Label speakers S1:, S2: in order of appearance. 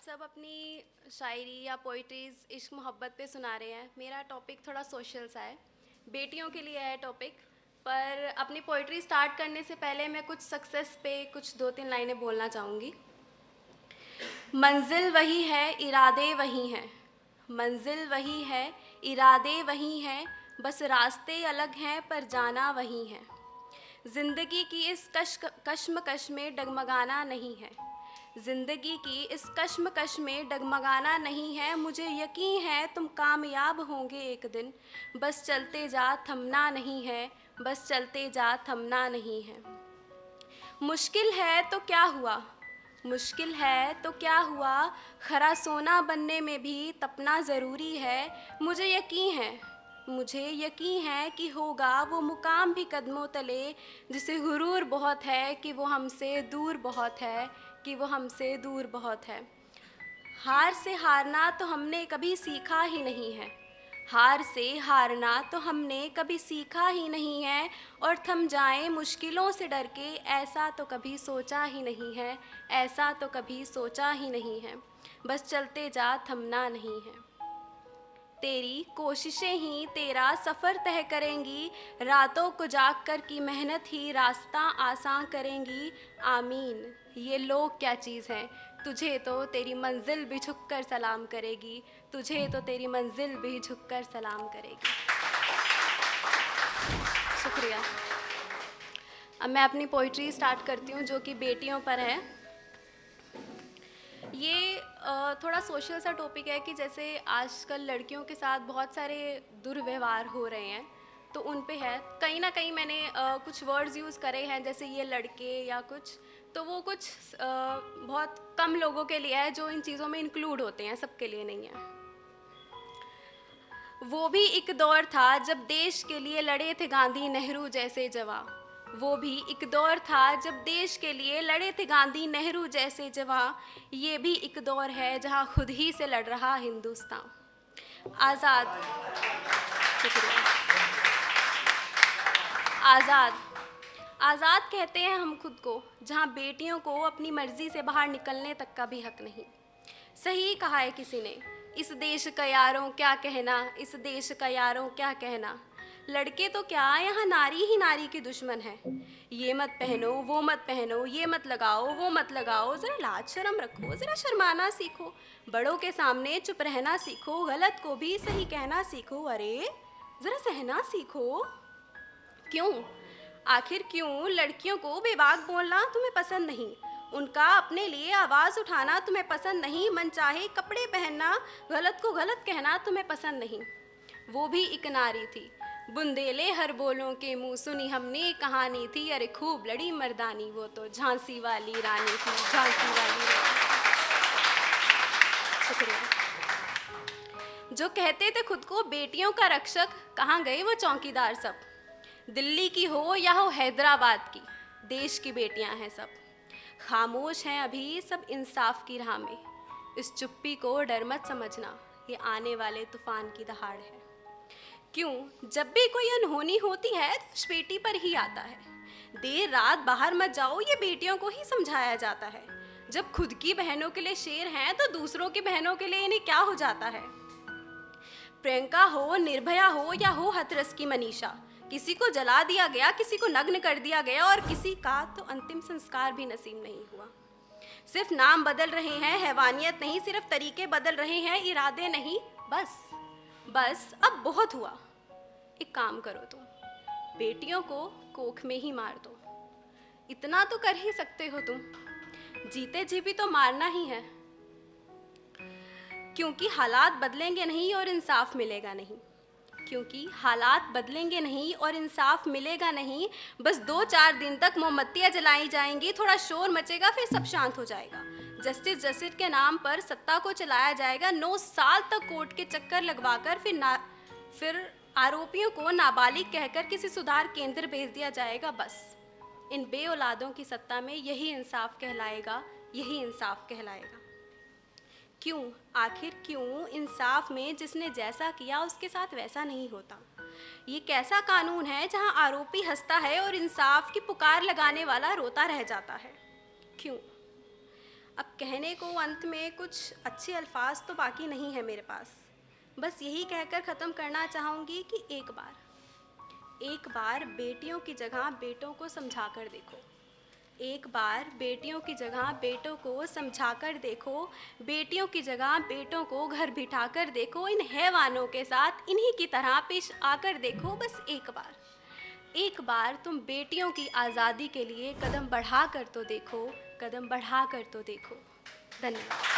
S1: सब अपनी शायरी या पोइट्रीज़ इश्क मोहब्बत पे सुना रहे हैं। मेरा टॉपिक थोड़ा सोशल सा है, बेटियों के लिए है टॉपिक। पर अपनी पोइट्री स्टार्ट करने से पहले मैं कुछ सक्सेस पे कुछ दो तीन लाइनें बोलना चाहूँगी। मंजिल वही है, इरादे वही हैं। मंजिल वही है, इरादे वही हैं, बस रास्ते अलग हैं पर जाना वही है। ज़िंदगी की इस कश्मकश में डगमगाना नहीं है। ज़िंदगी की इस कश्मकश में डगमगाना नहीं है। मुझे यकीन है तुम कामयाब होंगे एक दिन। बस चलते जा, थमना नहीं है। बस चलते जा, थमना नहीं है। मुश्किल है तो क्या हुआ, मुश्किल है तो क्या हुआ, खरा सोना बनने में भी तपना ज़रूरी है। मुझे यकीन है कि होगा वो मुकाम भी कदमों तले, जिसे गुरूर बहुत है कि वो हमसे दूर बहुत है, कि वो हमसे दूर बहुत है। हार से हारना तो हमने कभी सीखा ही नहीं है। हार से हारना तो हमने कभी सीखा ही नहीं है। और थम जाएं मुश्किलों से डर के, ऐसा तो कभी सोचा ही नहीं है। ऐसा तो कभी सोचा ही नहीं है। बस चलते जा, थमना नहीं है। तेरी कोशिशें ही तेरा सफ़र तय करेंगी। रातों को जाग कर की मेहनत ही रास्ता आसान करेंगी। आमीन। ये लोग क्या चीज़ हैं, तुझे तो तेरी मंजिल भी झुककर सलाम करेगी। तुझे तो तेरी मंजिल भी झुककर सलाम करेगी। शुक्रिया। अब मैं अपनी पोइट्री स्टार्ट करती हूँ, जो कि बेटियों पर है। ये थोड़ा सोशल सा टॉपिक है कि जैसे आजकल लड़कियों के साथ बहुत सारे दुर्व्यवहार हो रहे हैं, तो उन पे है। कहीं ना कहीं मैंने कुछ वर्ड्स यूज़ करे हैं, जैसे ये लड़के या कुछ, तो वो कुछ बहुत कम लोगों के लिए है जो इन चीज़ों में इंक्लूड होते हैं, सबके लिए नहीं है। वो भी एक दौर था जब देश के लिए लड़े थे गांधी नेहरू जैसे जवान। वो भी एक दौर था जब देश के लिए लड़े थे गांधी नेहरू जैसे जवान। ये भी एक दौर है जहां खुद ही से लड़ रहा हिंदुस्तान। आज़ाद। शुक्रिया। आज़ाद। आज़ाद कहते हैं हम खुद को, जहां बेटियों को अपनी मर्जी से बाहर निकलने तक का भी हक नहीं। सही कहा है किसी ने, इस देश का यारों क्या कहना, इस देश का यारों क्या कहना। लड़के तो क्या, यहाँ नारी ही नारी की दुश्मन है। ये मत पहनो, वो मत पहनो, ये मत लगाओ, वो मत लगाओ। ज़रा लाज शर्म रखो, ज़रा शर्माना सीखो। बड़ों के सामने चुप रहना सीखो, गलत को भी सही कहना सीखो। अरे ज़रा सहना सीखो। क्यों, आखिर क्यों लड़कियों को बेबाक बोलना तुम्हें पसंद नहीं? उनका अपने लिए आवाज़ उठाना तुम्हें पसंद नहीं? मनचाहे कपड़े पहनना, गलत को गलत कहना तुम्हें पसंद नहीं? वो भी एक नारी थी, बुंदेले हर बोलों के मुंह सुनी हमने कहानी थी। अरे खूब लड़ी मर्दानी, वो तो झांसी वाली रानी थी, झांसी वाली रानी। शुक्रिया। जो कहते थे खुद को बेटियों का रक्षक, कहाँ गए वो चौकीदार सब? दिल्ली की हो या हो हैदराबाद की, देश की बेटियां हैं सब। खामोश हैं अभी सब इंसाफ की राह में। इस चुप्पी को डर मत समझना, ये आने वाले तूफान की दहाड़ है। क्यों, जब भी कोई अनहोनी होती है तो उस बेटी पर ही आता है। देर रात बाहर मत जाओ, ये बेटियों को ही समझाया जाता है। जब खुद की बहनों के लिए शेर हैं तो दूसरों की बहनों के लिए इन्हें क्या हो जाता है। प्रियंका हो, निर्भया हो या हो हथरस की मनीषा, किसी को जला दिया गया, किसी को नग्न कर दिया गया और किसी का तो अंतिम संस्कार भी नसीब नहीं हुआ। सिर्फ नाम बदल रहे हैं, हैवानियत नहीं, सिर्फ तरीके बदल रहे हैं, इरादे नहीं। बस अब बहुत हुआ। एक काम करो तुम, बेटियों को कोख में ही मार दो। इतना तो कर ही सकते हो तुम, जीते जी भी तो मारना ही है। क्योंकि हालात बदलेंगे नहीं और इंसाफ मिलेगा नहीं। क्योंकि हालात बदलेंगे नहीं और इंसाफ मिलेगा नहीं। बस 2-4 दिन तक मोमबत्तियाँ जलाई जाएंगी, थोड़ा शोर मचेगा, फिर सब शांत हो जाएगा। जस्टिस जस्टिस के नाम पर सत्ता को चलाया जाएगा। 9 साल तक कोर्ट के चक्कर लगवाकर फिर आरोपियों को नाबालिग कहकर किसी सुधार केंद्र भेज दिया जाएगा। बस इन बे औलादों की सत्ता में यही इंसाफ कहलाएगा, यही इंसाफ कहलाएगा। क्यों, आखिर क्यों इंसाफ में जिसने जैसा किया उसके साथ वैसा नहीं होता? ये कैसा कानून है जहां आरोपी हंसता है और इंसाफ की पुकार लगाने वाला रोता रह जाता है? क्यों? अब कहने को अंत में कुछ अच्छे अल्फाज तो बाकी नहीं है मेरे पास, बस यही कहकर ख़त्म करना चाहूँगी कि एक बार बेटियों की जगह बेटों को समझा कर देखो। एक बार बेटियों की जगह बेटों को समझा कर देखो, बेटियों की जगह बेटों को घर बिठा कर देखो, इन हैवानों के साथ इन्हीं की तरह पेश आकर देखो। बस एक बार तुम बेटियों की आज़ादी के लिए कदम बढ़ा कर तो देखो, कदम बढ़ा कर तो देखो। धन्यवाद।